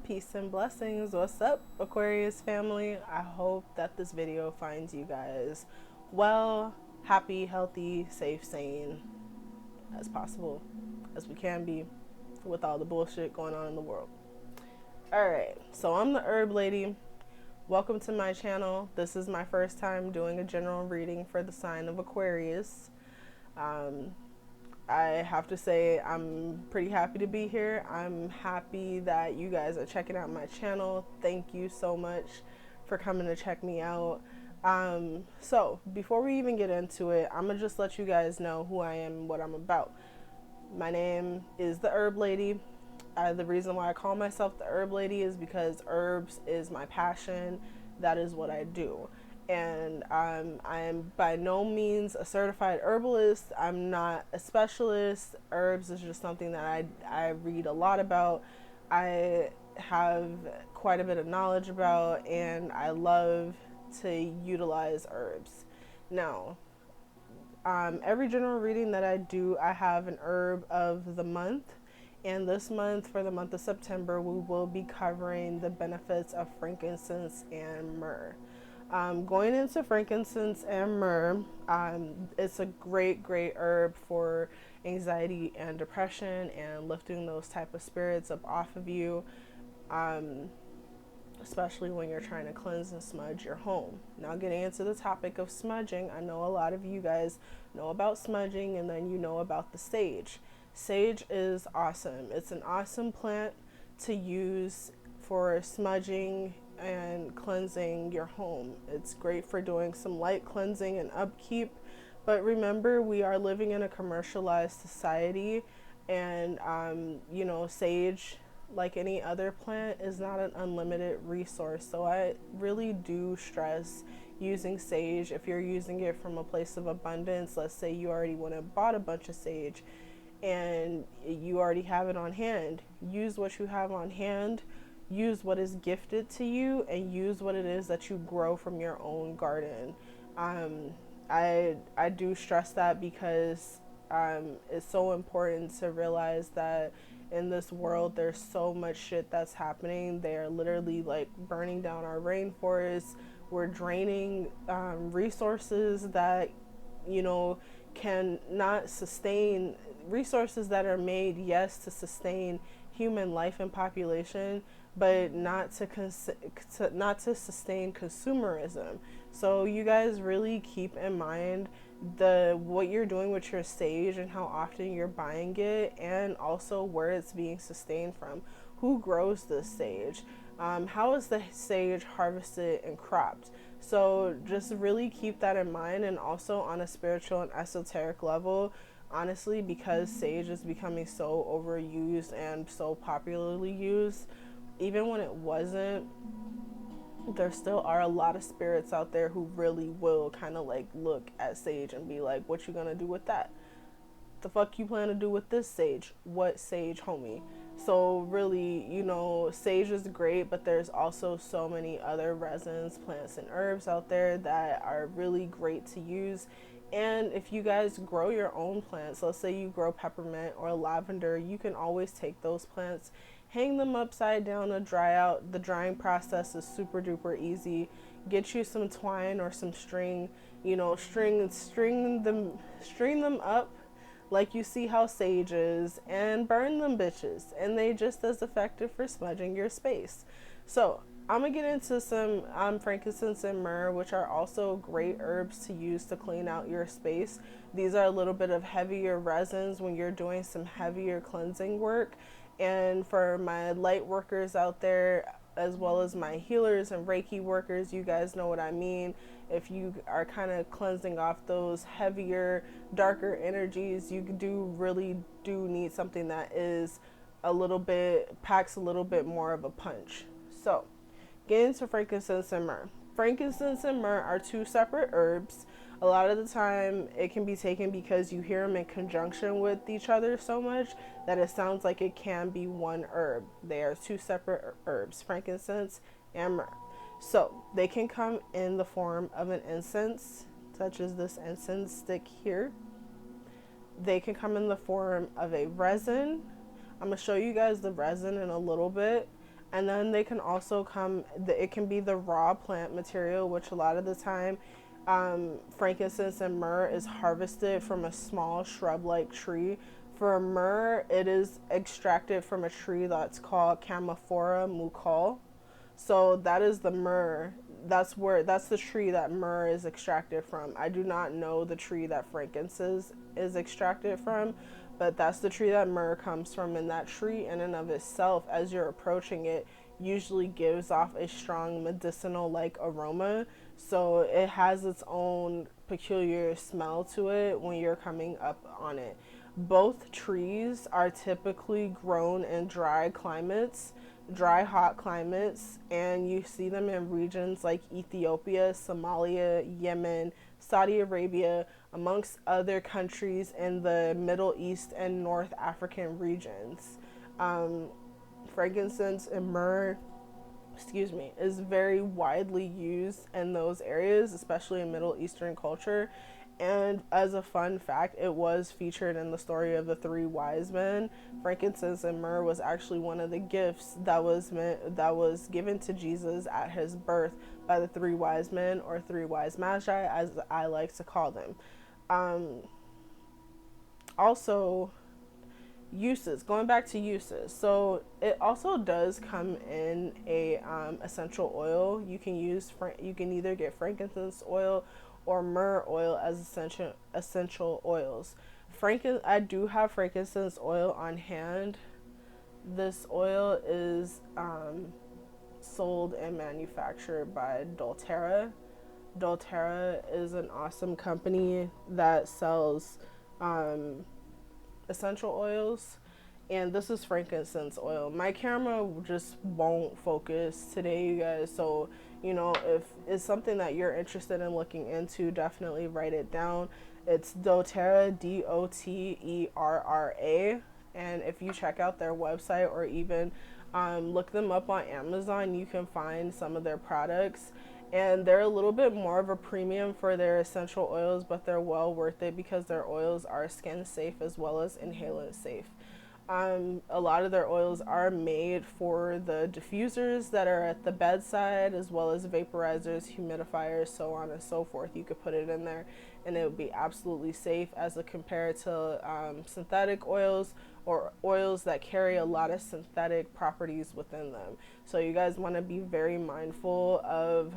Peace and blessings. What's up, Aquarius family? I hope that this video finds you guys well, happy, healthy, safe, sane as possible as we can be with all the bullshit going on in the world. Alright, so I'm the Herb Lady. Welcome to my channel. This is my first time doing a general reading for the sign of Aquarius. I have to say I'm pretty happy to be here. I'm happy that you guys are checking out my channel. Thank you so much for coming to check me out. So before we even get into it, I'm gonna just let you guys know who I am and what I'm about. My name is the Herb Lady. The reason why I call myself the Herb Lady is because herbs is my passion. That is what I do. And I am by no means a certified herbalist. I'm not a specialist. Herbs is just something that I read a lot about. I have quite a bit of knowledge about, and I love to utilize herbs. Now, every general reading that I do, I have an herb of the month. And this month, for the month of September, we will be covering the benefits of frankincense and myrrh. Going into frankincense and myrrh, it's a great herb for anxiety and depression and lifting those type of spirits up off of you, especially when you're trying to cleanse and smudge your home. Now, getting into the topic of smudging, I know a lot of you guys know about smudging, and then you know about the sage. Sage is awesome. It's an awesome plant to use for smudging and cleansing your home. It's great for doing some light cleansing and upkeep, but remember, we are living in a commercialized society, and sage, like any other plant, is not an unlimited resource. So I really do stress using sage if you're using it from a place of abundance. Let's say you already went and bought a bunch of sage and you already have it on hand. Use what you have on hand. Use what is gifted to you, and use what it is that you grow from your own garden. I do stress that because it's so important to realize that in this world there's so much shit that's happening. They are literally like burning down our rainforests. We're draining resources that can not sustain, resources that are made, yes, to sustain human life and population, but not to sustain consumerism. So you guys really keep in mind what you're doing with your sage and how often you're buying it, and also where it's being sustained from. Who grows this sage? How is the sage harvested and cropped? So just really keep that in mind. And also on a spiritual and esoteric level, honestly, because sage is becoming so overused and so popularly used, even when it wasn't, there still are a lot of spirits out there who really will kind of like look at sage and be like, what you gonna do with that? The fuck you plan to do with this sage? What sage, homie? So really, sage is great, but there's also so many other resins, plants, and herbs out there that are really great to use. And if you guys grow your own plants, let's say you grow peppermint or lavender, you can always take those plants, hang them upside down to dry out. The drying process is super duper easy. Get you some twine or some string, string them up like you see how sage is, and burn them bitches, and they just as effective for smudging your space. So I'm gonna get into some frankincense and myrrh, which are also great herbs to use to clean out your space. These are a little bit of heavier resins when you're doing some heavier cleansing work. And for my light workers out there, as well as my healers and Reiki workers, you guys know what I mean. If you are kind of cleansing off those heavier, darker energies, you really do need something that is packs a little bit more of a punch. So, get into frankincense and myrrh. Frankincense and myrrh are two separate herbs. A lot of the time it can be taken because you hear them in conjunction with each other so much that it sounds like it can be one herb. They are two separate herbs, frankincense and myrrh. So they can come in the form of an incense, such as this incense stick here. They can come in the form of a resin. I'm going to show you guys the resin in a little bit. And then they can also come, it can be the raw plant material, which a lot of the time, frankincense and myrrh is harvested from a small shrub like tree. For myrrh, it is extracted from a tree that's called Camophora mucol. So that is the myrrh. That's the tree that myrrh is extracted from. I do not know the tree that frankincense is extracted from, but that's the tree that myrrh comes from, and that tree in and of itself, as you're approaching it, usually gives off a strong medicinal like aroma. So it has its own peculiar smell to it when you're coming up on it. Both trees are typically grown in dry, hot climates, and you see them in regions like Ethiopia, Somalia, Yemen, Saudi Arabia, amongst other countries in the Middle East and North African regions. Um, Frankincense and myrrh, is very widely used in those areas, especially in Middle Eastern culture. And as a fun fact, it was featured in the story of the three wise men. Frankincense and myrrh was actually one of the gifts that was given to Jesus at his birth by the three wise men, or three wise magi, as I like to call them. Um, Also, uses, going back to uses, so it also does come in a essential oil. You can either get frankincense oil or myrrh oil as essential oils. I do have frankincense oil on hand. This oil is sold and manufactured by doTERRA is an awesome company that sells essential oils, and this is frankincense oil. My camera just won't focus today, you guys, so if it's something that you're interested in looking into, definitely write it down. It's doTERRA, DOTERRA, and if you check out their website, or even look them up on Amazon, you can find some of their products. And they're a little bit more of a premium for their essential oils, but they're well worth it because their oils are skin safe as well as inhalant safe. A lot of their oils are made for the diffusers that are at the bedside, as well as vaporizers, humidifiers, so on and so forth. You could put it in there and it would be absolutely safe, as compared to synthetic oils, or oils that carry a lot of synthetic properties within them. So you guys want to be very mindful of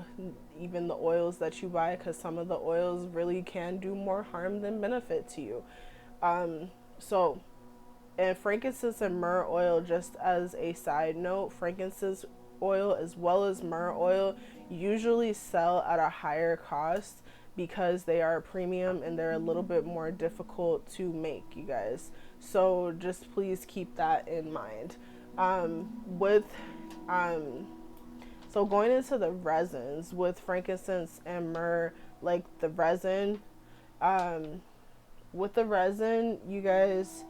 even the oils that you buy, because some of the oils really can do more harm than benefit to you. So and frankincense and myrrh oil, just as a side note, frankincense oil as well as myrrh oil usually sell at a higher cost because they are premium and they're a little bit more difficult to make, you guys. So just please keep that in mind. So going into the resins with frankincense and myrrh, like the resin, with the resin, you guys,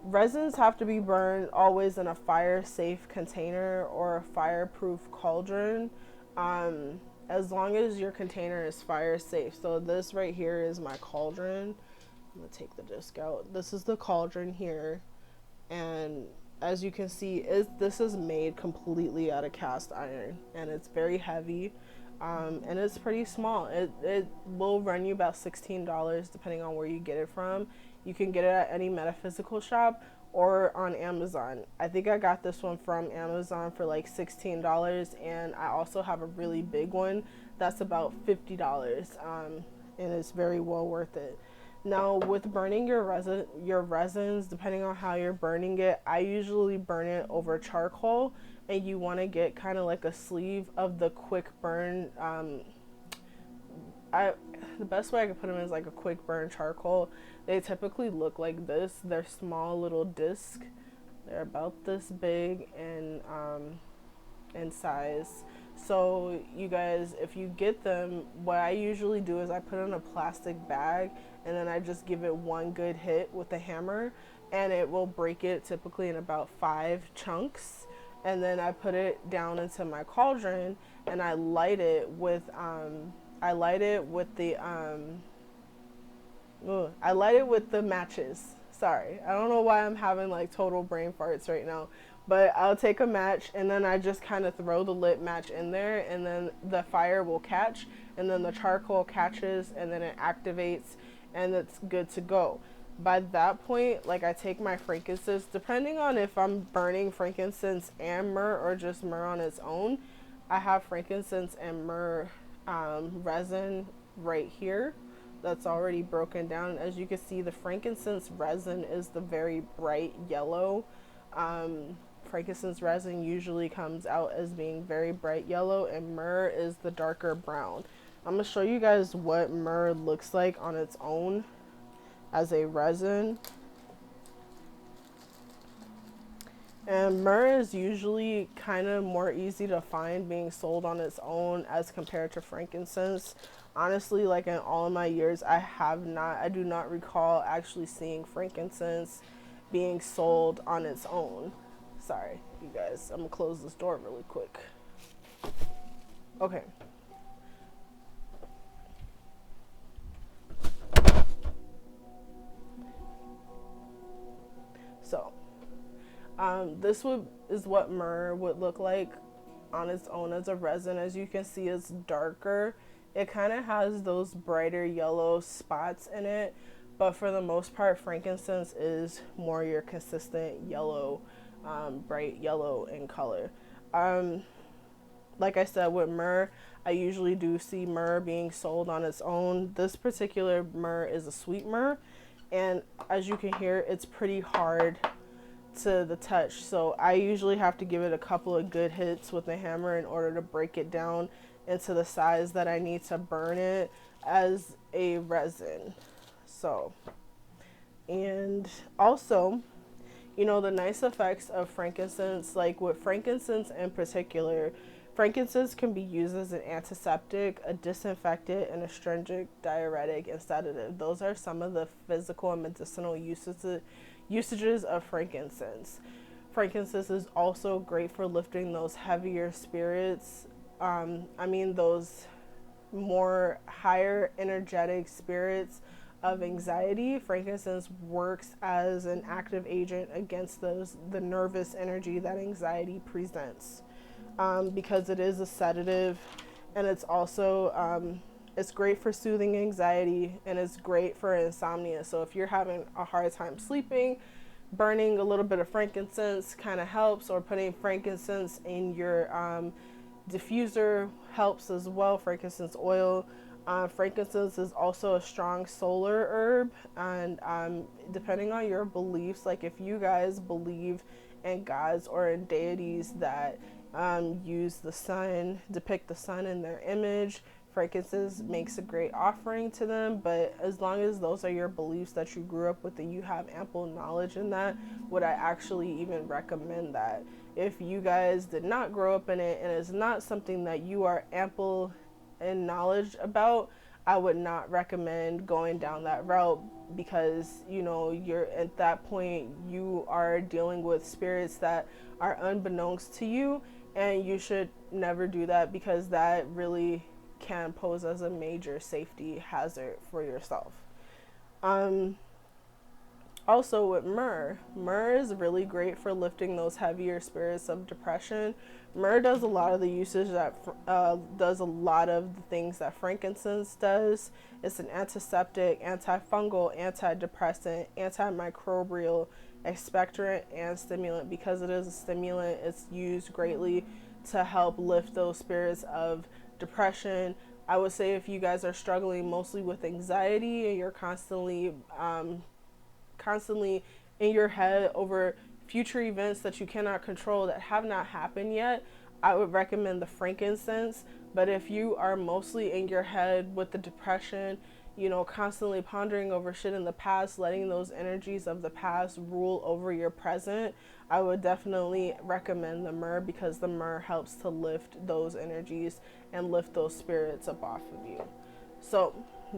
resins have to be burned always in a fire safe container or a fireproof cauldron, as long as your container is fire safe. So this right here is my cauldron. I'm gonna take the disc out. This is the cauldron here, and as you can see, this is made completely out of cast iron, and it's very heavy, and it's pretty small. It will run you about $16 depending on where you get it from. You can get it at any metaphysical shop or on Amazon. I think I got this one from Amazon for like $16, and I also have a really big one that's about $50, and it's very well worth it. Now, with burning your resins, depending on how you're burning it, I usually burn it over charcoal, and you want to get kind of like a sleeve of the quick burn. The best way I could put them is like a quick burn charcoal. They typically look like this. They're small little discs. They're about this big in size. So you guys, if you get them, what I usually do is I put it in a plastic bag, and then I just give it one good hit with a hammer, and it will break it typically in about 5 chunks. And then I put it down into my cauldron, and I light it with the matches. Sorry, I don't know why I'm having like total brain farts right now, But I'll take a match and then I just kind of throw the lit match in there, and then the fire will catch, and then the charcoal catches, and then it activates, and it's good to go. By that point, like, I take my frankincense, depending on if I'm burning frankincense and myrrh or just myrrh on its own. I have frankincense and myrrh resin right here that's already broken down. As you can see, the frankincense resin is the very bright yellow. Frankincense resin usually comes out as being very bright yellow, and myrrh is the darker brown. I'm going to show you guys what myrrh looks like on its own as a resin. And myrrh is usually kind of more easy to find being sold on its own as compared to frankincense. Honestly, like, in all of my years, I do not recall actually seeing frankincense being sold on its own. Sorry, you guys, I'm gonna close this door really quick. Okay. So, this is what myrrh would look like on its own as a resin. As you can see, it's darker. It kind of has those brighter yellow spots in it, but for the most part, frankincense is more your consistent yellow, bright yellow in color. Like I said, with myrrh, I usually do see myrrh being sold on its own. This particular myrrh is a sweet myrrh, and as you can hear, it's pretty hard to the touch, so I usually have to give it a couple of good hits with the hammer in order to break it down into the size that I need to burn it as a resin. So, and also, you know, the nice effects of frankincense, like with frankincense in particular, frankincense can be used as an antiseptic, a disinfectant, and astringent, diuretic, and sedative. Those are some of the physical and medicinal usages of frankincense. Frankincense is also great for lifting those heavier spirits. Those more higher energetic spirits of anxiety. Frankincense works as an active agent against the nervous energy that anxiety presents, because it is a sedative, and it's also it's great for soothing anxiety, and it's great for insomnia. So if you're having a hard time sleeping, burning a little bit of frankincense kind of helps, or putting frankincense in your diffuser helps as well. Frankincense oil. Frankincense is also a strong solar herb, and depending on your beliefs, like if you guys believe in gods or in deities that use the sun, depict the sun in their image, frankincense makes a great offering to them. But as long as those are your beliefs that you grew up with and you have ample knowledge in that, would I actually even recommend that? If you guys did not grow up in it and it's not something that you are ample in knowledge about, I would not recommend going down that route, because you know, you're at that point, you are dealing with spirits that are unbeknownst to you, and you should never do that, because that really can pose as a major safety hazard for yourself. Also with myrrh is really great for lifting those heavier spirits of depression. Myrrh does a lot of the usage that does a lot of the things that frankincense does. It's an antiseptic, antifungal, antidepressant, antimicrobial, expectorant, and stimulant. Because it is a stimulant, it's used greatly to help lift those spirits of depression. I would say if you guys are struggling mostly with anxiety and you're constantly in your head over future events that you cannot control that have not happened yet, I would recommend the frankincense. But if you are mostly in your head with the depression, you know, constantly pondering over shit in the past, letting those energies of the past rule over your present, I would definitely recommend the myrrh, because the myrrh helps to lift those energies and lift those spirits up off of you. So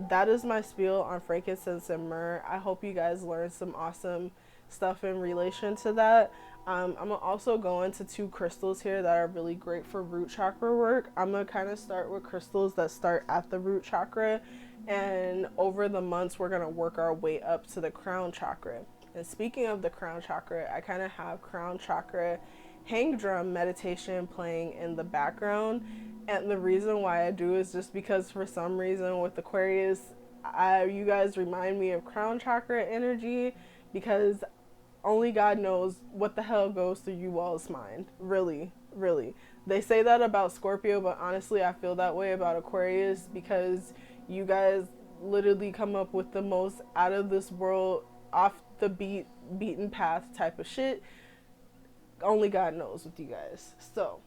that is my spiel on frankincense and myrrh. I hope you guys learned some awesome stuff in relation to that. I'm gonna also go into two crystals here that are really great for root chakra work. I'm gonna kind of start with crystals that start at the root chakra, and over the months we're gonna work our way up to the crown chakra. And speaking of the crown chakra, I kind of have crown chakra hang drum meditation playing in the background. And the reason why I do is just because for some reason with Aquarius, you guys remind me of crown chakra energy, because only God knows what the hell goes through you all's mind. Really, really. They say that about Scorpio, but honestly, I feel that way about Aquarius, because you guys literally come up with the most out of this world, off the beaten path type of shit. Only God knows with you guys. So,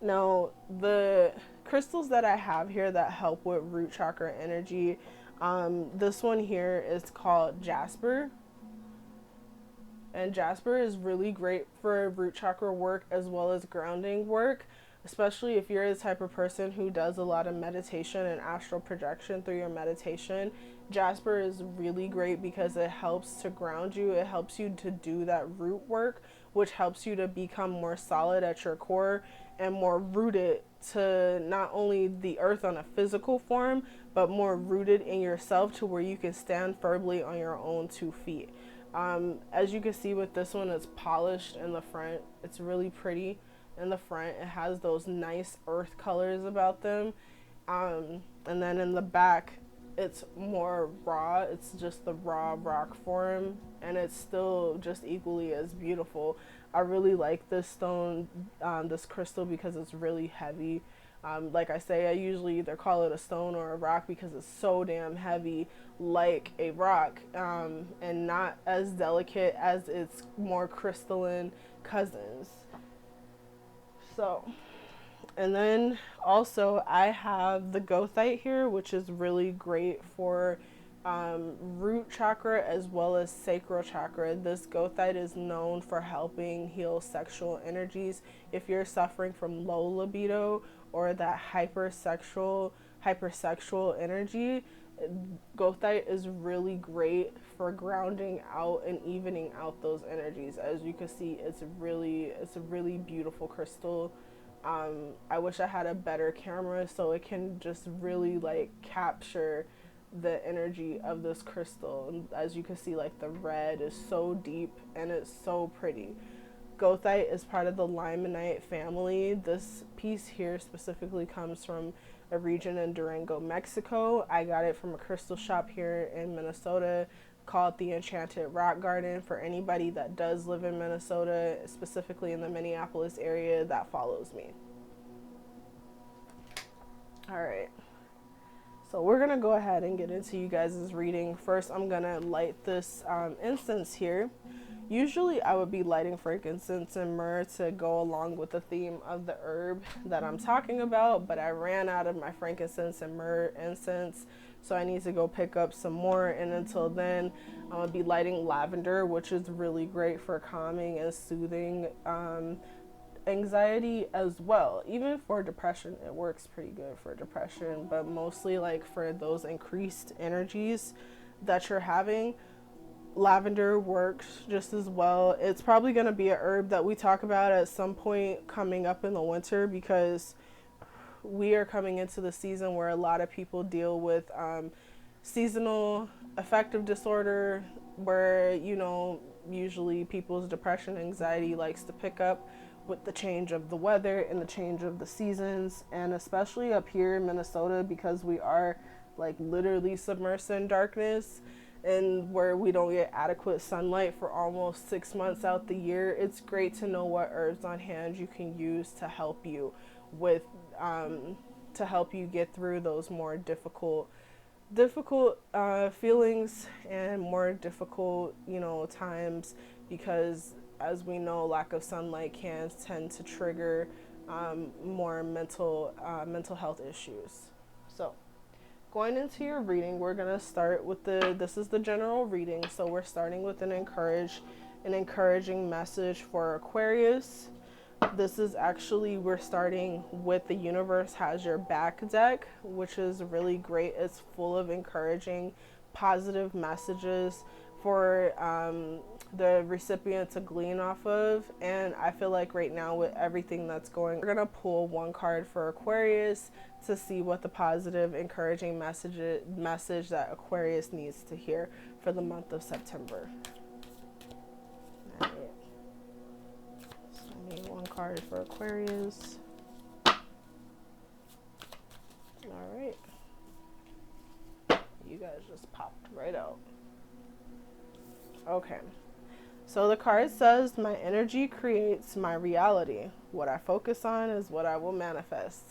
now the crystals that I have here that help with root chakra energy, this one here is called Jasper. And Jasper is really great for root chakra work as well as grounding work, especially if you're the type of person who does a lot of meditation and astral projection through your meditation. Jasper is really great because it helps to ground you. It helps you to do that root work, which helps you to become more solid at your core and more rooted to not only the earth on a physical form, but more rooted in yourself to where you can stand firmly on your own 2 feet. As you can see with this one, it's polished in the front. It's really pretty in the front. It has those nice earth colors about them. And then in the back, it's more raw. It's just the raw rock form, and it's still just equally as beautiful. I really like this stone, this crystal, because it's really heavy. Like I say, I usually either call it a stone or a rock because it's so damn heavy, like a rock, and not as delicate as its more crystalline cousins. So, and then also I have the goethite here, which is really great for root chakra as well as sacral chakra. This goethite is known for helping heal sexual energies. If you're suffering from low libido or that hypersexual energy, goethite is really great for grounding out and evening out those energies. As you can see, it's a really beautiful crystal. I wish I had a better camera so it can just really like capture the energy of this crystal. And as you can see, like the red is so deep and it's so pretty. Goethite is part of the limonite family. This piece here specifically comes from a region in Durango, Mexico. I got it from a crystal shop here in Minnesota called the Enchanted Rock Garden. For anybody that does live in Minnesota, specifically in the Minneapolis area, that follows me. All right. So we're going to go ahead and get into you guys' reading. First, I'm going to light this incense here. Usually I would be lighting frankincense and myrrh to go along with the theme of the herb that I'm talking about, but I ran out of my frankincense and myrrh incense, so I need to go pick up some more. And until then, I'm going to be lighting lavender, which is really great for calming and soothing anxiety as well. Even for depression, it works pretty good for depression, but mostly like for those increased energies that you're having, lavender works just as well. It's probably going to be a herb that we talk about at some point coming up in the winter, because we are coming into the season where a lot of people deal with seasonal affective disorder, where, you know, usually people's depression, anxiety likes to pick up with the change of the weather and the change of the seasons. And especially up here in Minnesota, because we are like literally submersed in darkness and where we don't get adequate sunlight for almost 6 months out the year, it's great to know what herbs on hand you can use to help you with to help you get through those more difficult feelings and more difficult, you know, times, because as we know, lack of sunlight can tend to trigger more mental health issues. So going into your reading, we're going to start with this is the general reading. So we're starting with an encouraging message for Aquarius. This is actually, we're starting with the Universe Has Your Back deck, which is really great. It's full of encouraging, positive messages for the recipient to glean off of. And I feel like right now with everything that's going, we're gonna pull one card for Aquarius to see what the positive, encouraging message that Aquarius needs to hear for the month of September. All right. So I need one card for Aquarius. All right. You guys just popped right out. Okay. So the card says, my energy creates my reality. What I focus on is what I will manifest.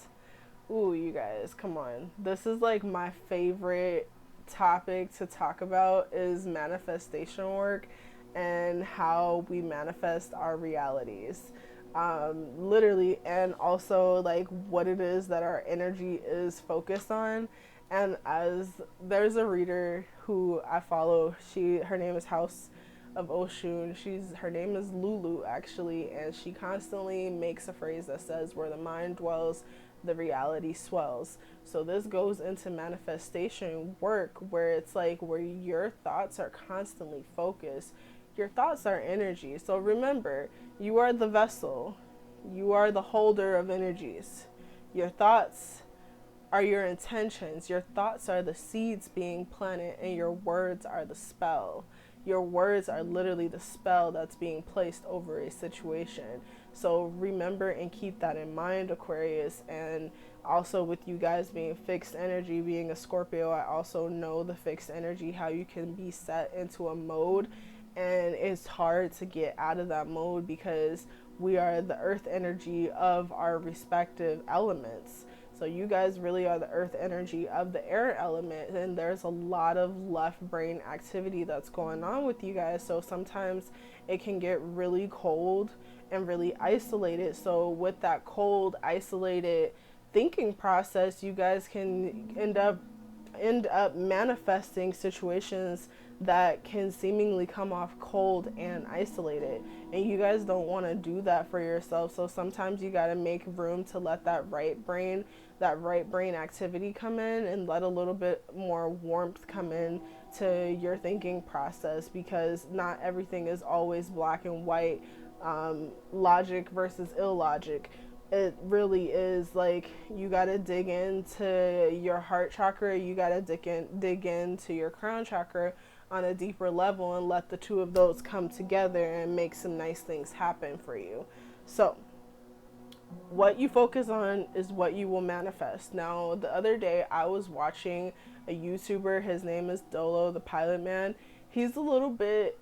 Ooh, you guys, come on. This is like my favorite topic to talk about, is manifestation work and how we manifest our realities. Literally, and also like what it is that our energy is focused on. And as there's a reader who I follow, her name is House of Oshun. Her name is Lulu actually, and she constantly makes a phrase that says, where the mind dwells, the reality swells. So this goes into manifestation work, where it's like where your thoughts are constantly focused. Your thoughts are energy. So remember, you are the vessel. You are the holder of energies. Your thoughts are your intentions. Your thoughts are the seeds being planted, and your words are the spell. Your words are literally the spell that's being placed over a situation. So remember and keep that in mind, Aquarius. And also with you guys being fixed energy, being a Scorpio, I also know the fixed energy, how you can be set into a mode, and it's hard to get out of that mode because we are the earth energy of our respective elements. So you guys really are the earth energy of the air element, and there's a lot of left brain activity that's going on with you guys. So sometimes it can get really cold and really isolated. So with that cold, isolated thinking process, you guys can end up manifesting situations that can seemingly come off cold and isolated, and you guys don't want to do that for yourself. So sometimes you got to make room to let that right brain activity come in, and let a little bit more warmth come in to your thinking process, because not everything is always black and white, logic versus illogic. It really is like you got to dig into your heart chakra, you got to dig into your crown chakra on a deeper level, and let the two of those come together and make some nice things happen for you. So what you focus on is what you will manifest. Now, the other day I was watching a YouTuber. His name is Dolo, the Pilot Man. He's a little bit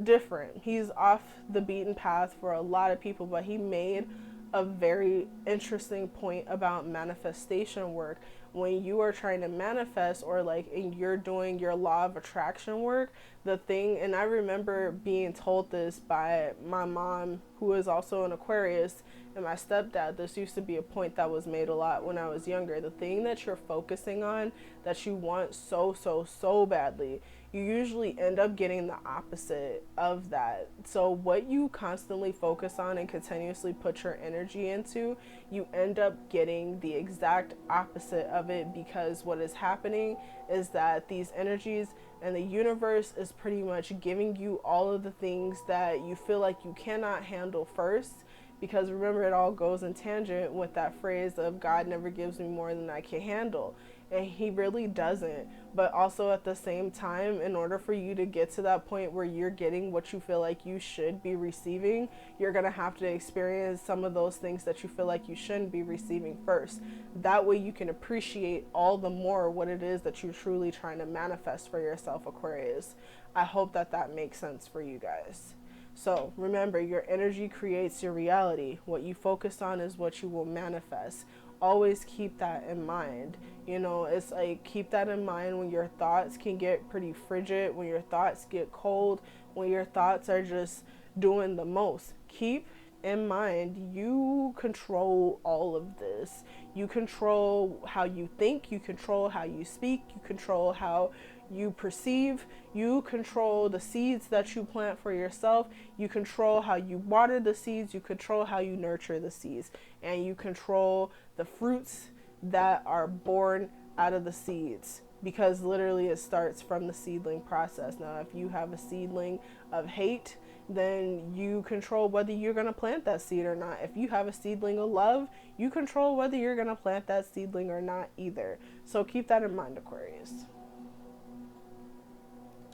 different. He's off the beaten path for a lot of people, but he made a very interesting point about manifestation work. When you are trying to manifest, or like you're doing your law of attraction work, the thing, and I remember being told this by my mom, who is also an Aquarius, and my stepdad. This used to be a point that was made a lot when I was younger. The thing that you're focusing on, that you want so badly, you usually end up getting the opposite of that. So what you constantly focus on and continuously put your energy into, you end up getting the exact opposite of it, because what is happening is that these energies and the universe is pretty much giving you all of the things that you feel like you cannot handle first. Because remember, it all goes in tangent with that phrase of God never gives me more than I can handle. And he really doesn't. But also at the same time, in order for you to get to that point where you're getting what you feel like you should be receiving, you're going to have to experience some of those things that you feel like you shouldn't be receiving first. That way you can appreciate all the more what it is that you're truly trying to manifest for yourself, Aquarius. I hope that that makes sense for you guys. So remember, your energy creates your reality. What you focus on is what you will manifest. Always keep that in mind. You know, it's like, keep that in mind when your thoughts can get pretty frigid, when your thoughts get cold, when your thoughts are just doing the most. Keep in mind, you control all of this. You control how you think, you control how you speak, you control how you perceive, you control the seeds that you plant for yourself, you control how you water the seeds, you control how you nurture the seeds, and you control the fruits that are born out of the seeds. because literally it starts from the seedling process. Now, if you have a seedling of hate, then you control whether you're going to plant that seed or not. If you have a seedling of love, you control whether you're going to plant that seedling or not either. So keep that in mind, Aquarius.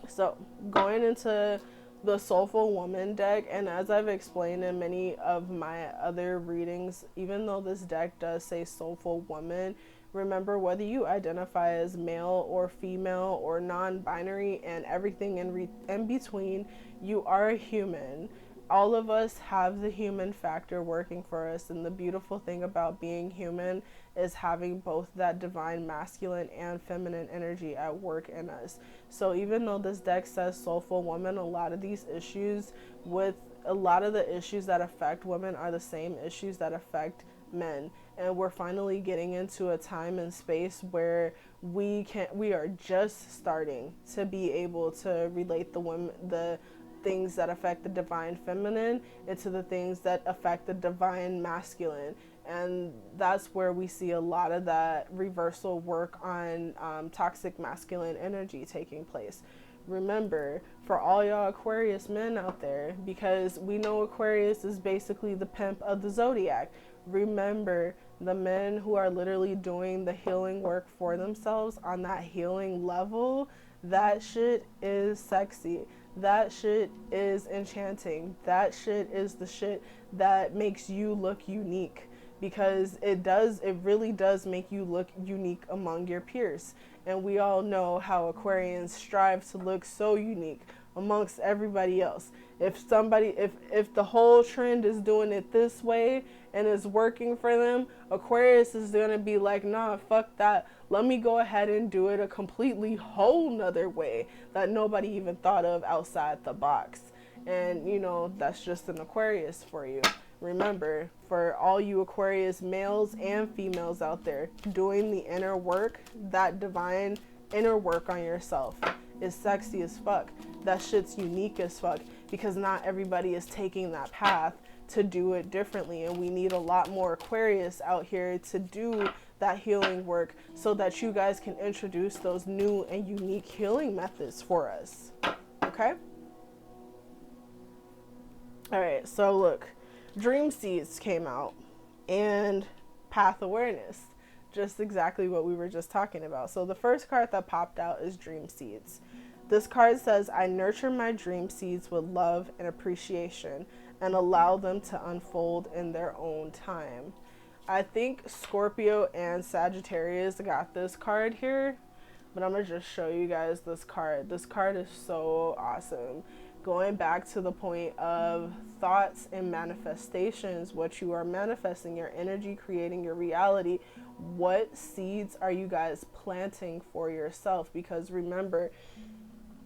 So going into the Soulful Woman deck, and as I've explained in many of my other readings, even though this deck does say Soulful Woman, remember, whether you identify as male or female or non-binary and everything in between, you are a human. All of us have the human factor working for us, and the beautiful thing about being human is having both that divine masculine and feminine energy at work in us. So even though this deck says Soulful Woman, a lot of these issues with a lot of the issues that affect women are the same issues that affect men. And we're finally getting into a time and space where we are just starting to be able to relate the things that affect the divine feminine into the things that affect the divine masculine. And that's where we see a lot of that reversal work on toxic masculine energy taking place. Remember, for all y'all Aquarius men out there, because we know Aquarius is basically the pimp of the zodiac, remember, the men who are literally doing the healing work for themselves on that healing level, that shit is sexy. That shit is enchanting. That shit is the shit that makes you look unique, because it really does make you look unique among your peers. And we all know how Aquarians strive to look so unique amongst everybody else. If the whole trend is doing it this way and is working for them, Aquarius is gonna be like, nah, fuck that. Let me go ahead and do it a completely whole nother way that nobody even thought of outside the box. And that's just an Aquarius for you. Remember, for all you Aquarius males and females out there doing the inner work, that divine inner work on yourself is sexy as fuck. That shit's unique as fuck, because not everybody is taking that path to do it differently, and we need a lot more Aquarius out here to do that healing work so that you guys can introduce those new and unique healing methods for us. Okay? All right, so look, Dream Seeds came out and Path Awareness, just exactly what we were just talking about. So the first card that popped out is Dream Seeds. This card says, I nurture my dream seeds with love and appreciation and allow them to unfold in their own time. I think Scorpio and Sagittarius got this card here, but I'm going to just show you guys this card. This card is so awesome. Going back to the point of thoughts and manifestations, what you are manifesting, your energy, creating your reality. What seeds are you guys planting for yourself? Because remember,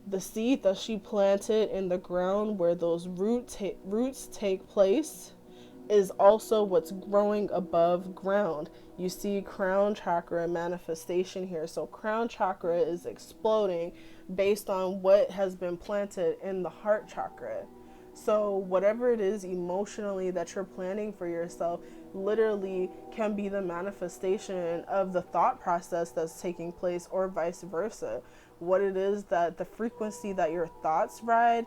the seed that she planted in the ground where those roots take place is also what's growing above ground. You see crown chakra manifestation here. So crown chakra is exploding based on what has been planted in the heart chakra. So whatever it is emotionally that you're planning for yourself literally can be the manifestation of the thought process that's taking place, or vice versa. What it is that the frequency that your thoughts ride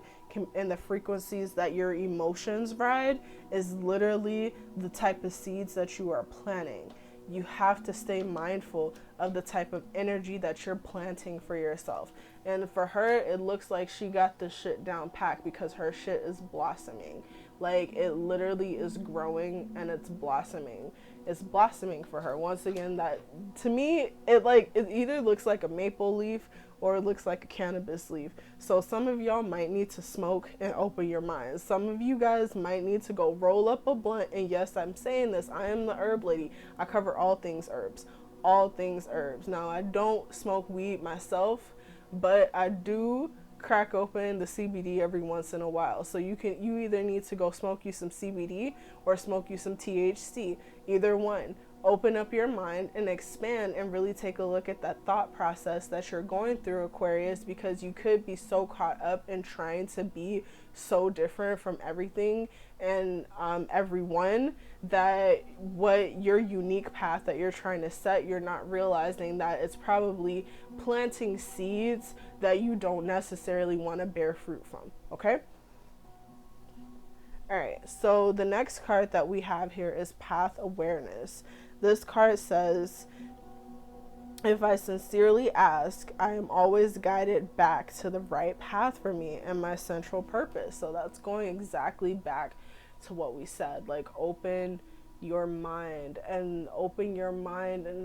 and the frequencies that your emotions ride is literally the type of seeds that you are planting. You have to stay mindful of the type of energy that you're planting for yourself. And for her, it looks like she got this shit down packed, because her shit is blossoming. Like, it literally is growing and it's blossoming. It's blossoming for her. Once again, that to me, it either looks like a maple leaf or it looks like a cannabis leaf. So some of y'all might need to smoke and open your minds. Some of you guys might need to go roll up a blunt. And yes, I'm saying this, I am the herb lady. I cover all things herbs. All things herbs. Now, I don't smoke weed myself, but I do crack open the CBD every once in a while. So you either need to go smoke you some CBD or smoke you some THC. Either one. open up your mind and expand and really take a look at that thought process that you're going through, Aquarius, because you could be so caught up in trying to be so different from everything and everyone, that what your unique path that you're trying to set, you're not realizing that it's probably planting seeds that you don't necessarily want to bear fruit from. Okay. All right, so the next card that we have here is Path Awareness. This card says, if I sincerely ask, I am always guided back to the right path for me and my central purpose. So that's going exactly back to what we said, like open your mind and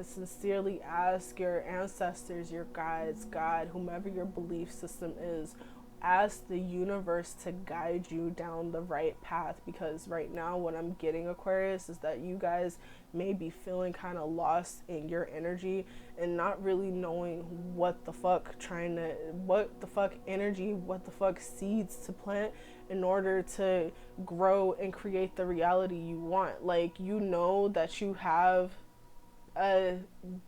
sincerely ask your ancestors, your guides, God, whomever your belief system is. Ask the universe to guide you down the right path, because right now what I'm getting, Aquarius, is that you guys may be feeling kind of lost in your energy and not really knowing what the fuck seeds to plant in order to grow and create the reality you want. Like, you know that you have a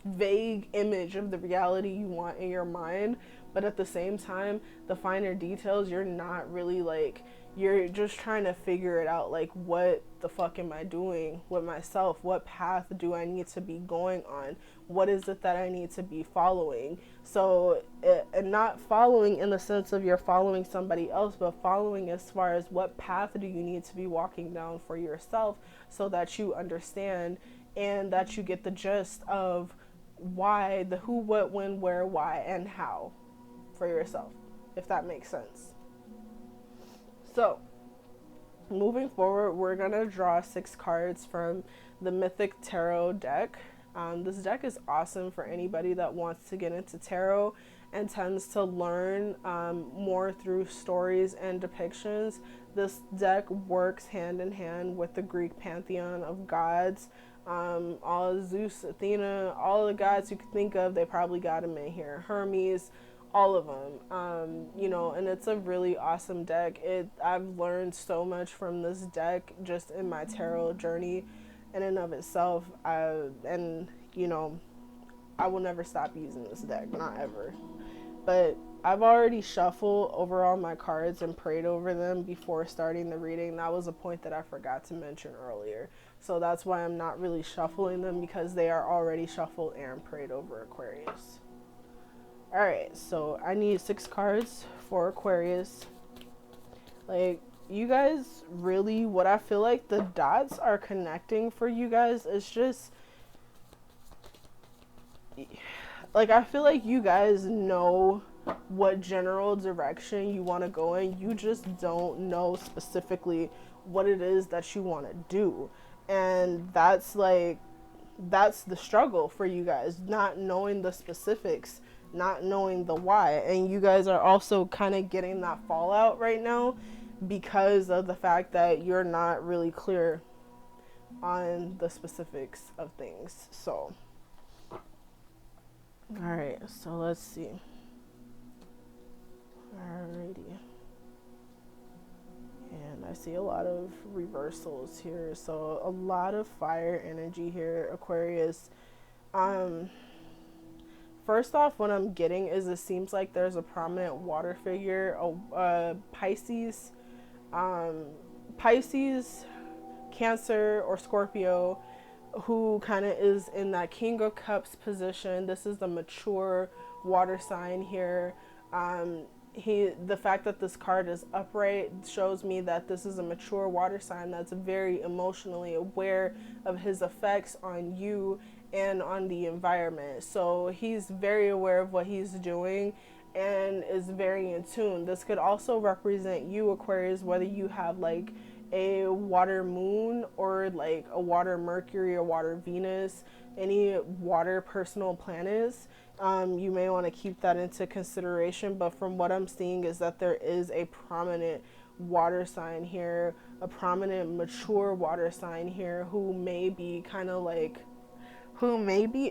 vague image of the reality you want in your mind, but at the same time, the finer details, you're not really like, you're just trying to figure it out. Like, what the fuck am I doing with myself? What path do I need to be going on? What is it that I need to be following? So, and not following in the sense of you're following somebody else, but following as far as what path do you need to be walking down for yourself, so that you understand and that you get the gist of why, the who, what, when, where, why, and how for yourself, if that makes sense. So, moving forward, we're going to draw 6 cards from the Mythic Tarot deck. This deck is awesome for anybody that wants to get into tarot and tends to learn more through stories and depictions. This deck works hand in hand with the Greek pantheon of gods. All Zeus, Athena, all the gods you could think of, they probably got them in here. Hermes, all of them, and it's a really awesome deck. I've learned so much from this deck just in my tarot journey in and of itself. I will never stop using this deck, not ever. But I've already shuffled over all my cards and prayed over them before starting the reading. That was a point that I forgot to mention earlier. So that's why I'm not really shuffling them, because they are already shuffled and prayed over, Aquarius. Alright, so I need 6 cards for Aquarius. Like, you guys really, what I feel like the dots are connecting for you guys is just, like, I feel like you guys know what general direction you want to go in. You just don't know specifically what it is that you want to do. And that's the struggle for you guys, not knowing the specifics, not knowing the why. And you guys are also kind of getting that fallout right now because of the fact that you're not really clear on the specifics of things. So, alright, so let's see. Alrighty. And I see a lot of reversals here. So a lot of fire energy here, Aquarius. First off, what I'm getting is it seems like there's a prominent water figure, Pisces, Cancer, or Scorpio, who kind of is in that King of Cups position. This is the mature water sign here. The fact that this card is upright shows me that this is a mature water sign that's very emotionally aware of his effects on you and on the environment. So he's very aware of what he's doing and is very in tune. This could also represent you, Aquarius, whether you have like a water moon or like a water Mercury or water Venus, any water personal planets. You may want to keep that into consideration, but from what I'm seeing is that there is a prominent water sign here, a prominent mature water sign here who may be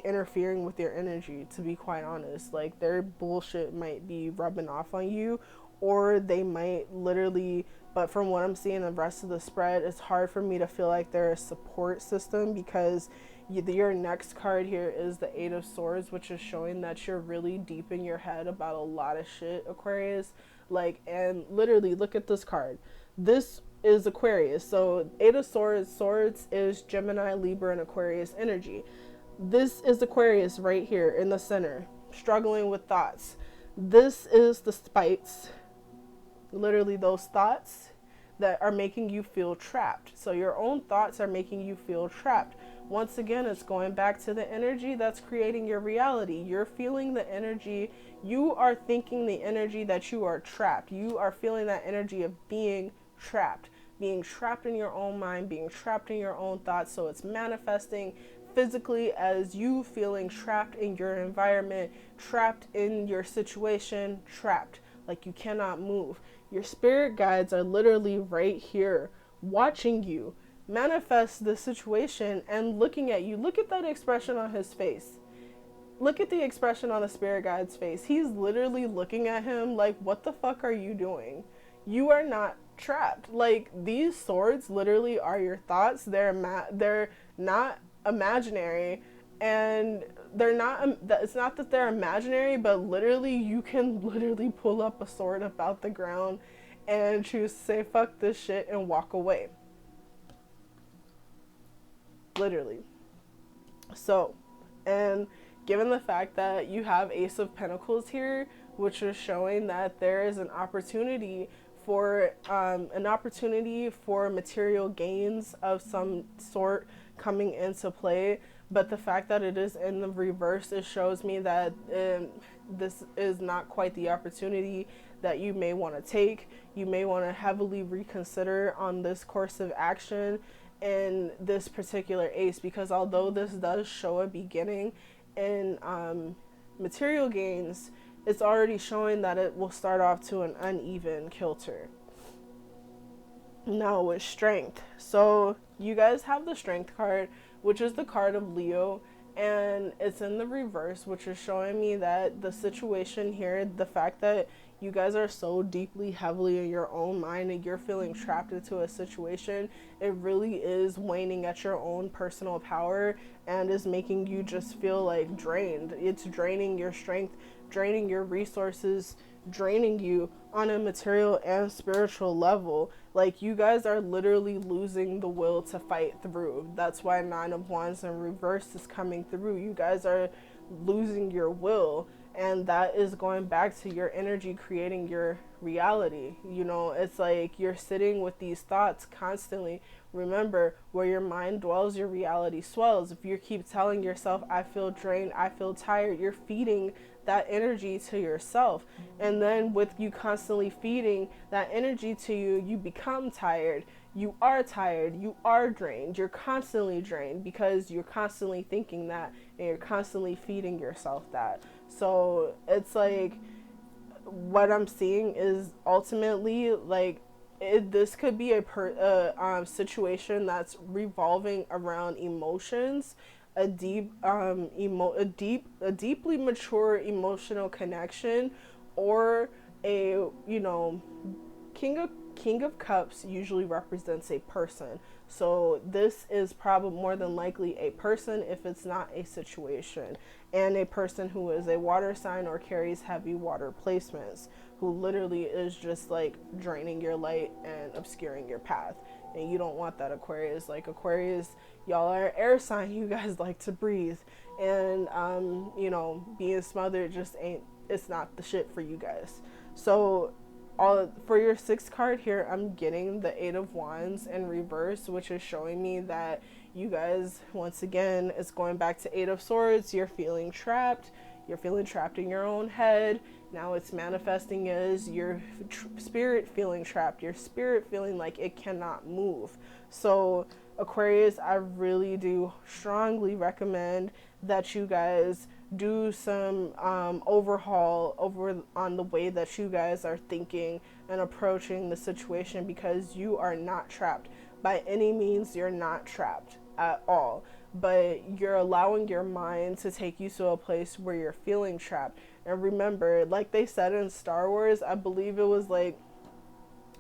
interfering with your energy, to be quite honest. Like, their bullshit might be rubbing off on you, or they might literally But from what I'm seeing the rest of the spread, it's hard for me to feel like there's a support system, because your next card here is the Eight of Swords, which is showing that you're really deep in your head about a lot of shit, Aquarius. Like, and literally, look at this card. This is Aquarius. So Eight of Swords is Gemini, Libra, and Aquarius energy. This is Aquarius right here in the center, struggling with thoughts. This is the spites, literally those thoughts that are making you feel trapped. So your own thoughts are making you feel trapped. Once again, it's going back to the energy that's creating your reality. You're feeling the energy. You are thinking the energy that you are trapped. You are feeling that energy of being trapped in your own mind, being trapped in your own thoughts. So it's manifesting physically as you feeling trapped in your environment, trapped in your situation, trapped, like you cannot move. Your spirit guides are literally right here watching you manifest the situation and looking at you. Look at that expression on his face. Look at the expression on the spirit guide's face. He's literally looking at him like, what the fuck are you doing? You are not trapped. Like, these swords literally are your thoughts. They're not imaginary, and they're not, it's not that they're imaginary, but literally you can literally pull up a sword about the ground and choose to say fuck this shit and walk away. Literally. So, and given the fact that you have Ace of Pentacles here, which is showing that there is an opportunity for material gains of some sort coming into play, but the fact that it is in the reverse, it shows me that this is not quite the opportunity that you may want to take. You may want to heavily reconsider on this course of action in this particular ace, because although this does show a beginning in material gains, it's already showing that it will start off to an uneven kilter. Now with strength, so you guys have the strength card, which is the card of Leo, and it's in the reverse, which is showing me that the situation here, the fact that you guys are so deeply, heavily in your own mind and you're feeling trapped into a situation, it really is waning at your own personal power and is making you just feel like drained. It's draining your strength, draining your resources, draining you on a material and spiritual level. Like, you guys are literally losing the will to fight through. That's why Nine of Wands in reverse is coming through. You guys are losing your will, and that is going back to your energy creating your reality. You know, it's like you're sitting with these thoughts constantly. Remember, where your mind dwells, your reality swells. If you keep telling yourself, I feel drained, I feel tired, you're feeding that energy to yourself. And then with you constantly feeding that energy to you, you become tired. You are tired, you are drained, you're constantly drained because you're constantly thinking that and you're constantly feeding yourself that. So it's like, what I'm seeing is ultimately like, this could be a situation that's revolving around emotions, a deeply mature emotional connection, or a, you know, King of Cups usually represents a person. So this is probably more than likely a person if it's not a situation, and a person who is a water sign or carries heavy water placements, who literally is just like draining your light and obscuring your path. And you don't want that, Aquarius. Like, Aquarius, y'all are an air sign. You guys like to breathe, and you know, being smothered just ain't, it's not the shit for you guys. So for your sixth card here, I'm getting the Eight of Wands in reverse, which is showing me that you guys, once again, it's going back to Eight of Swords. You're feeling trapped. You're feeling trapped in your own head. Now it's manifesting as your spirit feeling trapped, your spirit feeling like it cannot move. So Aquarius, I really do strongly recommend that you guys do some overhaul on the way that you guys are thinking and approaching the situation, because you are not trapped. By any means, you're not trapped at all, but you're allowing your mind to take you to a place where you're feeling trapped. And remember, like they said in Star Wars, I believe it was like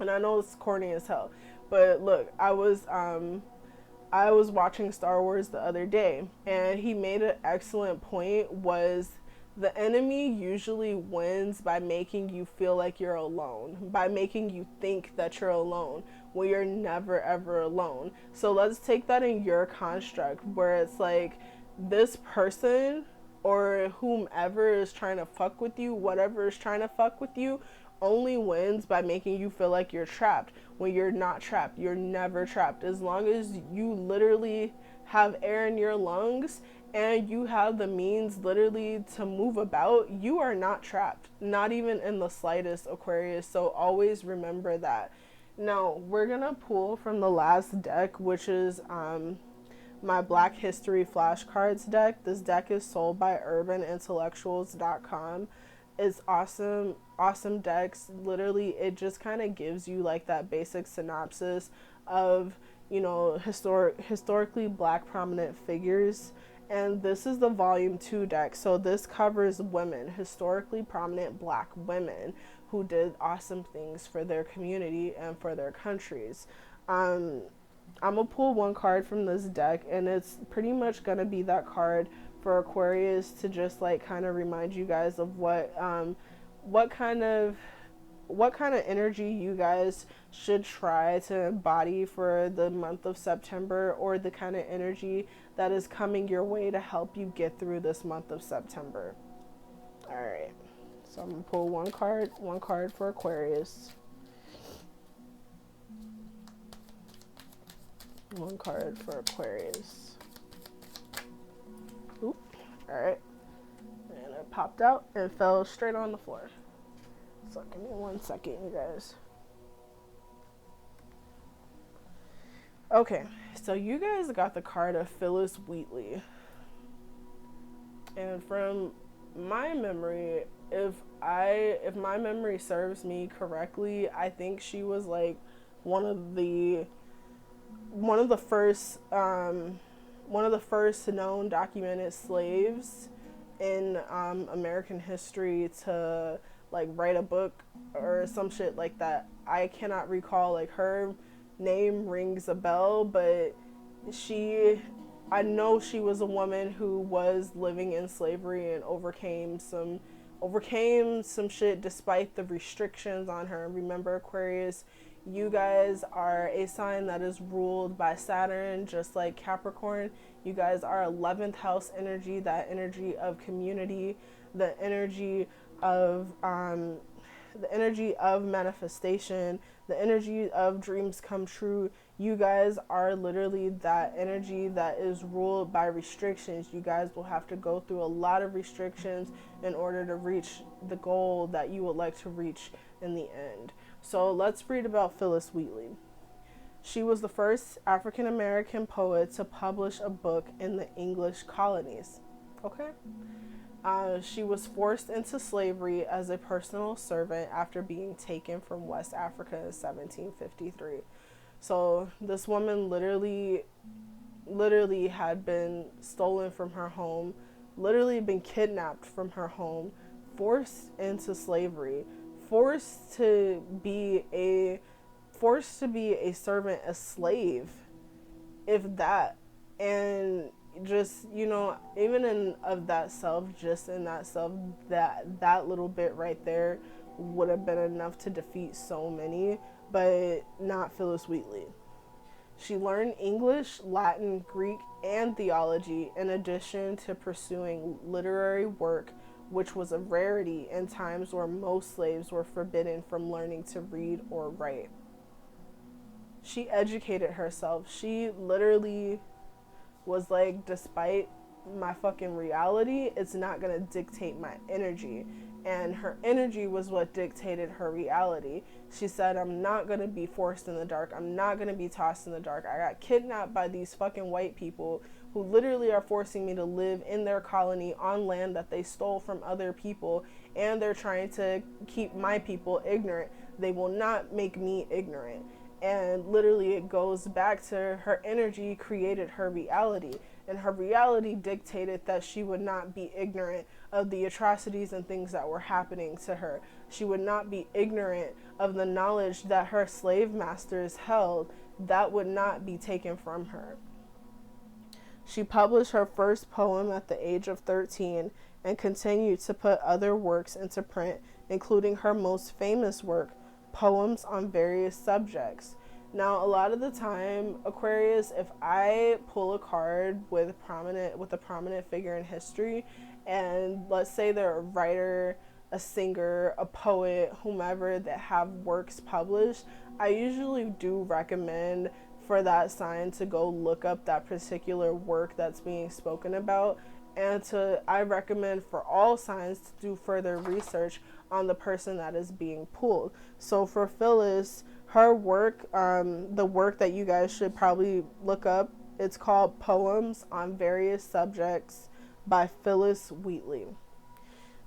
And I know it's corny as hell, but look, I was watching Star Wars the other day, and he made an excellent point. Was the enemy usually wins by making you feel like you're alone, by making you think that you're alone when you're never ever alone. So let's take that in your construct, where it's like this person or whomever is trying to fuck with you, whatever is trying to fuck with you, only wins by making you feel like you're trapped when you're not trapped. You're never trapped. As long as you literally have air in your lungs and you have the means literally to move about, you are not trapped, not even in the slightest, Aquarius. So always remember that. Now we're gonna pull from the last deck, which is my Black History flashcards deck. This deck is sold by urbanintellectuals.com. It's awesome decks. Literally, it just kind of gives you like that basic synopsis of, you know, historically Black prominent figures. And this is the volume 2 deck. So this covers women, historically prominent Black women who did awesome things for their community and for their countries. I'm gonna pull one card from this deck, and it's pretty much gonna be that card for Aquarius to just like kind of remind you guys of what kind of energy you guys should try to embody for the month of September, or the kind of energy that is coming your way to help you get through this month of September. All right, so I'm gonna pull one card for Aquarius. One card for Aquarius. Oop. Alright. And it popped out and fell straight on the floor. So give me 1 second, you guys. Okay, so you guys got the card of Phyllis Wheatley. And from my memory, if my memory serves me correctly, I think she was like one of the first known documented slaves in American history to like write a book or some shit like that. I cannot recall, like her name rings a bell, but I know she was a woman who was living in slavery and overcame some shit despite the restrictions on her. Remember, Aquarius, you guys are a sign that is ruled by Saturn, just like Capricorn. You guys are 11th house energy, that energy of community, the energy of manifestation, the energy of dreams come true. You guys are literally that energy that is ruled by restrictions. You guys will have to go through a lot of restrictions in order to reach the goal that you would like to reach in the end. So let's read about Phyllis Wheatley. She was the first African American poet to publish a book in the English colonies. Okay. She was forced into slavery as a personal servant after being taken from West Africa in 1753. So this woman literally had been stolen from her home, literally been kidnapped from her home, forced into slavery, forced to be a servant, a slave, if that. And just, you know, even in that self, that little bit right there would have been enough to defeat so many, but not Phyllis Wheatley. She learned English, Latin, Greek, and theology in addition to pursuing literary work, which was a rarity in times where most slaves were forbidden from learning to read or write. She educated herself. She literally was like, despite my fucking reality, it's not gonna dictate my energy. And her energy was what dictated her reality. She said, I'm not gonna be forced in the dark. I'm not gonna be tossed in the dark. I got kidnapped by these fucking white people who literally are forcing me to live in their colony on land that they stole from other people, and they're trying to keep my people ignorant. They will not make me ignorant. And literally it goes back to her energy created her reality, and her reality dictated that she would not be ignorant of the atrocities and things that were happening to her. She would not be ignorant of the knowledge that her slave masters held. That would not be taken from her. She published her first poem at the age of 13 and continued to put other works into print, including her most famous work, Poems on Various Subjects. Now, a lot of the time, Aquarius, if I pull a card with a prominent figure in history, and let's say they're a writer, a singer, a poet, whomever that have works published, I usually do recommend for that sign to go look up that particular work that's being spoken about, and I recommend for all signs to do further research on the person that is being pulled. So for Phyllis, her work, the work that you guys should probably look up, it's called Poems on Various Subjects by Phyllis Wheatley.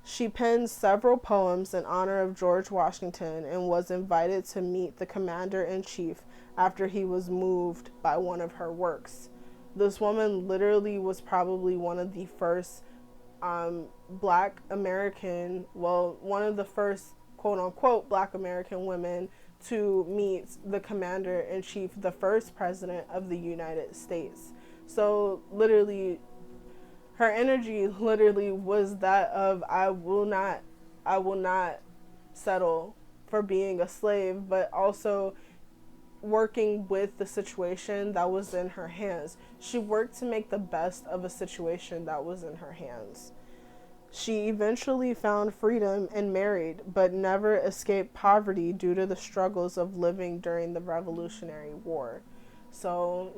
She penned several poems in honor of George Washington and was invited to meet the commander-in-chief after he was moved by one of her works. This woman literally was probably one of the first Black American, one of the first quote-unquote Black American women to meet the commander-in-chief, the first president of the United States. So literally, her energy literally was that of I will not settle for being a slave, but also working with the situation that was in her hands. She worked to make the best of a situation that was in her hands. She eventually found freedom and married, but never escaped poverty due to the struggles of living during the Revolutionary War. So,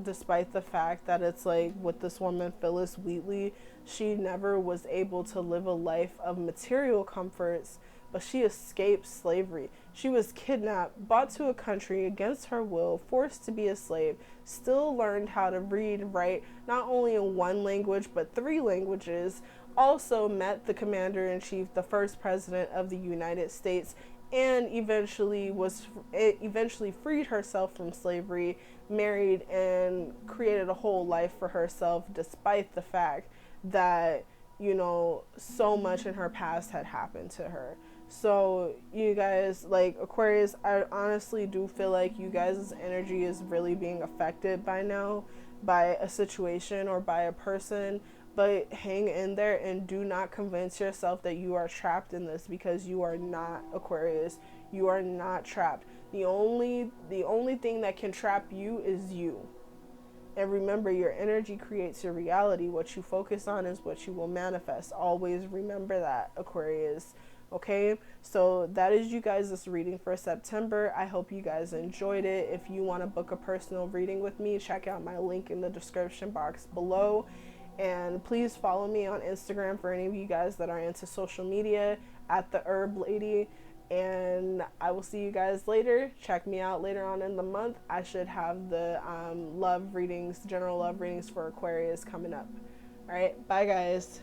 despite the fact that it's like with this woman, Phyllis Wheatley, she never was able to live a life of material comforts, but she escaped slavery. She was kidnapped, brought to a country against her will, forced to be a slave, still learned how to read and write, not only in one language, but 3 languages, also met the commander-in-chief, the first president of the United States, and eventually freed herself from slavery, married, and created a whole life for herself, despite the fact that, so much in her past had happened to her. So you guys, like Aquarius, I honestly do feel like you guys' energy is really being affected by now by a situation or by a person, but hang in there and do not convince yourself that you are trapped in this, because you are not, Aquarius. You are not trapped. The only thing that can trap you is you. And remember, your energy creates your reality. What you focus on is what you will manifest. Always remember that, Aquarius. Okay, so that is you guys' this reading for September. I hope you guys enjoyed it. If you want to book a personal reading with me, check out my link in the description box below. And please follow me on Instagram for any of you guys that are into social media at the Herb Lady. And I will see you guys later. Check me out later on in the month. I should have the general love readings for Aquarius coming up. All right, bye guys.